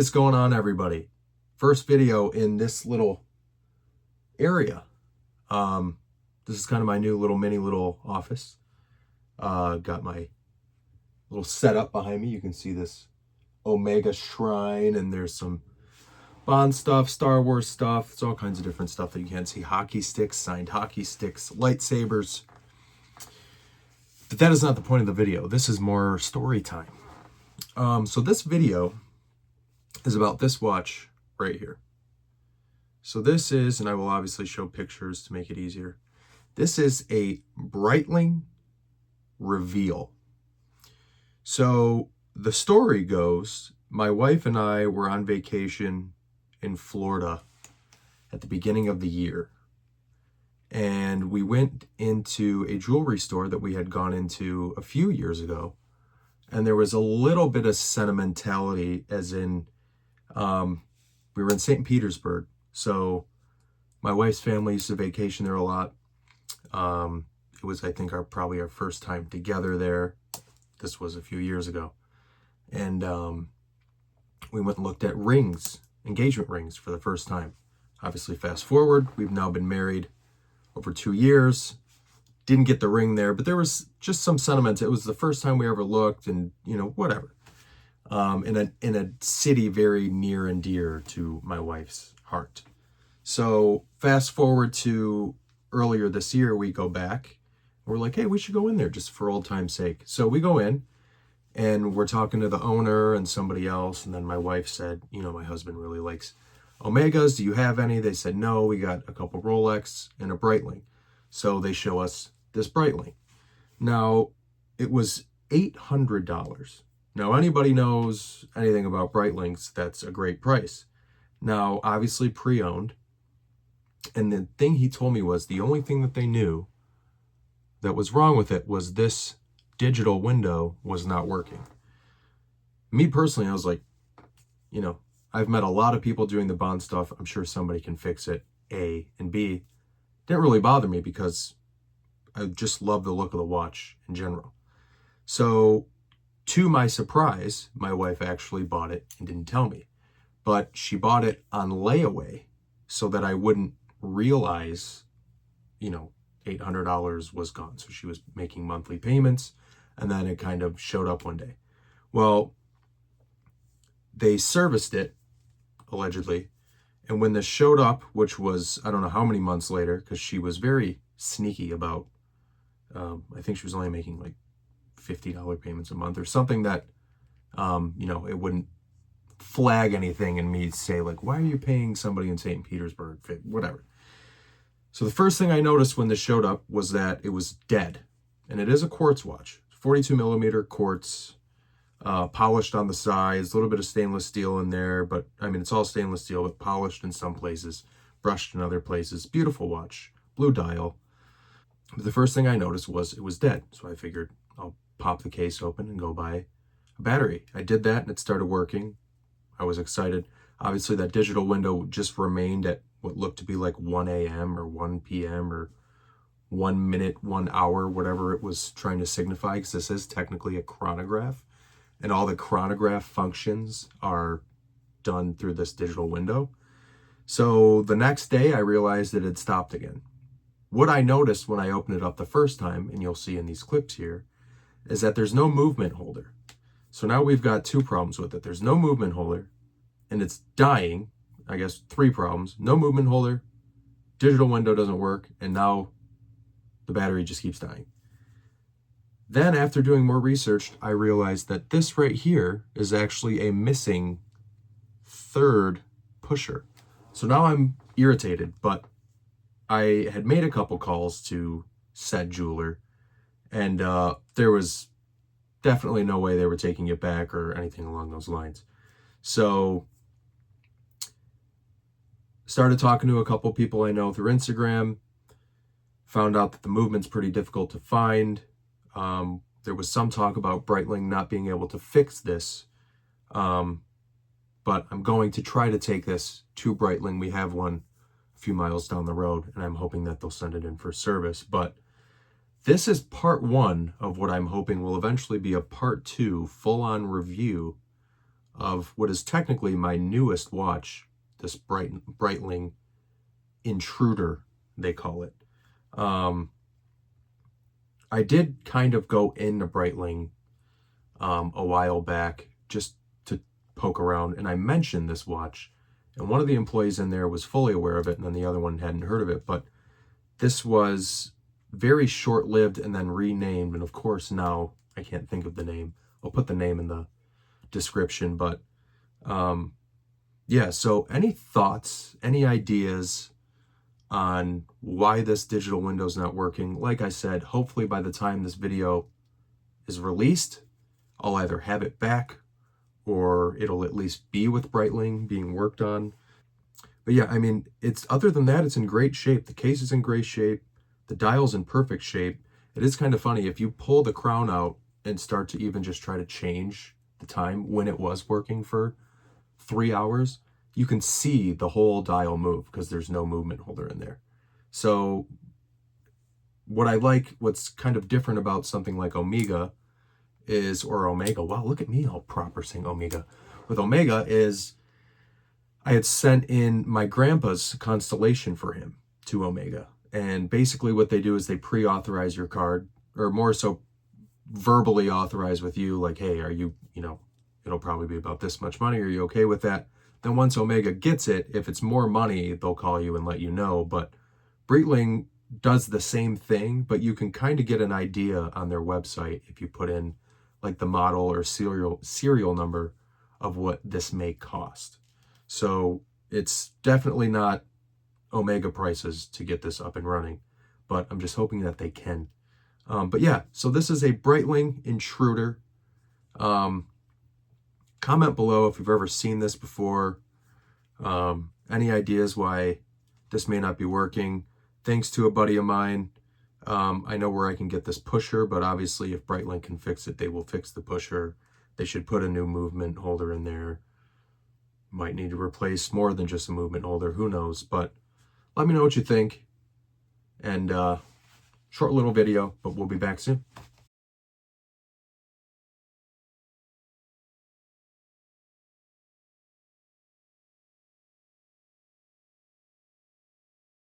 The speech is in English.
What is going on, everybody? First video in this little area. This is kind of my new little office. Got my little setup behind me. You can see this Omega shrine, and there's some Bond stuff, Star Wars stuff. It's all kinds of different stuff that you can't see. Hockey sticks, signed hockey sticks, lightsabers. But that is not the point of the video. This is more story time. So this video is about this watch right here. So this is, and I will obviously show pictures to make it easier. This is a Breitling Reveal. So the story goes, my wife and I were on vacation in Florida at the beginning of the year. And we went into a jewelry store that we had gone into a few years ago. And there was a little bit of sentimentality, as in, we were in St. Petersburg. So my wife's family used to vacation there a lot. It was, I think, probably our first time together there. This was a few years ago. And we went and looked at rings, engagement rings, for the first time. Obviously, fast forward, we've now been married over 2 years. Didn't get the ring there, but there was just some sentiment. It was the first time we ever looked, and, you know, whatever. In a city very near and dear to my wife's heart. So fast forward to earlier this year, we go back. We're like, hey, we should go in there just for old time's sake. So we go in, and we're talking to the owner and somebody else. And then my wife said, you know, my husband really likes Omegas. Do you have any? They said, no, we got a couple Rolex and a Breitling. So they show us this Breitling. Now, it was $800. Now, anybody knows anything about Breitlings, that's a great price. Now, obviously pre-owned. And the thing he told me was the only thing that they knew that was wrong with it was this digital window was not working. Me personally, I was like, you know, I've met a lot of people doing the Bond stuff. I'm sure somebody can fix it, A. And B, didn't really bother me because I just love the look of the watch in general. So to my surprise, my wife actually bought it and didn't tell me. But she bought it on layaway so that I wouldn't realize, you know, $800 was gone. So she was making monthly payments, and then it kind of showed up one day. Well, they serviced it, allegedly, and when this showed up, which was, I don't know how many months later, because she was very sneaky about, I think she was only making like $50 payments a month or something that, you know, it wouldn't flag anything and me say like, why are you paying somebody in St. Petersburg, whatever. So the first thing I noticed when this showed up was that it was dead. And it is a quartz watch, 42 millimeter quartz, polished on the sides, a little bit of stainless steel in there, but I mean, it's all stainless steel, but polished in some places, brushed in other places. Beautiful watch, blue dial. But the first thing I noticed was it was dead. So I figured I'll pop the case open and go buy a battery. I did that and it started working. I was excited. Obviously that digital window just remained at what looked to be like 1 a.m. or 1 p.m. or 1 minute, 1 hour, whatever it was trying to signify, because this is technically a chronograph, and all the chronograph functions are done through this digital window. So the next day I realized it had stopped again. What I noticed when I opened it up the first time, and you'll see in these clips here, is that there's no movement holder. So now we've got two problems with it. There's no movement holder, and it's dying. I guess 3 problems. No movement holder, digital window doesn't work, and now the battery just keeps dying. Then after doing more research, I realized that this right here is actually a missing third pusher. So now I'm irritated, but I had made a couple calls to said jeweler, and there was definitely no way they were taking it back or anything along those lines. So started talking to a couple people I know through Instagram, found out that the movement's pretty difficult to find. There was some talk about Breitling not being able to fix this, but I'm going to try to take this to Breitling. We have one a few miles down the road, and I'm hoping that they'll send it in for service. But this is part 1 of what I'm hoping will eventually be a part 2 full-on review of what is technically my newest watch, this Breitling Intruder, they call it. I did kind of go into Breitling a while back just to poke around, and I mentioned this watch, and one of the employees in there was fully aware of it, and then the other one hadn't heard of it. But this was very short-lived and then renamed, and of course now I can't think of the name. I'll put the name in the description. But yeah, so any thoughts, any ideas on why this digital window is not working? Like I said, hopefully by the time this video is released, I'll either have it back or it'll at least be with Breitling being worked on. But yeah, I mean, it's, other than that, it's in great shape. The case is in great shape. The dial's in perfect shape. It is kind of funny, if you pull the crown out and start to even just try to change the time when it was working for 3 hours, you can see the whole dial move because there's no movement holder in there. So what I like, what's kind of different about something like Omega is, or Omega, wow, look at me all proper saying Omega. With Omega is, I had sent in my grandpa's constellation for him to Omega. And basically what they do is they pre-authorize your card, or more so verbally authorize with you, like, hey, are you, it'll probably be about this much money. Are you okay with that? Then once Omega gets it, if it's more money, they'll call you and let you know. But Breitling does the same thing, but you can kind of get an idea on their website if you put in like the model or serial number of what this may cost. So it's definitely not Omega prices to get this up and running, but I'm just hoping that they can. But yeah, so this is a Breitling Intruder. Comment below if you've ever seen this before. Any ideas why this may not be working. Thanks to a buddy of mine, I know where I can get this pusher, but obviously if Breitling can fix it, they will fix the pusher. They should put a new movement holder in there. Might need to replace more than just a movement holder, who knows. But let me know what you think. And short little video, but we'll be back soon.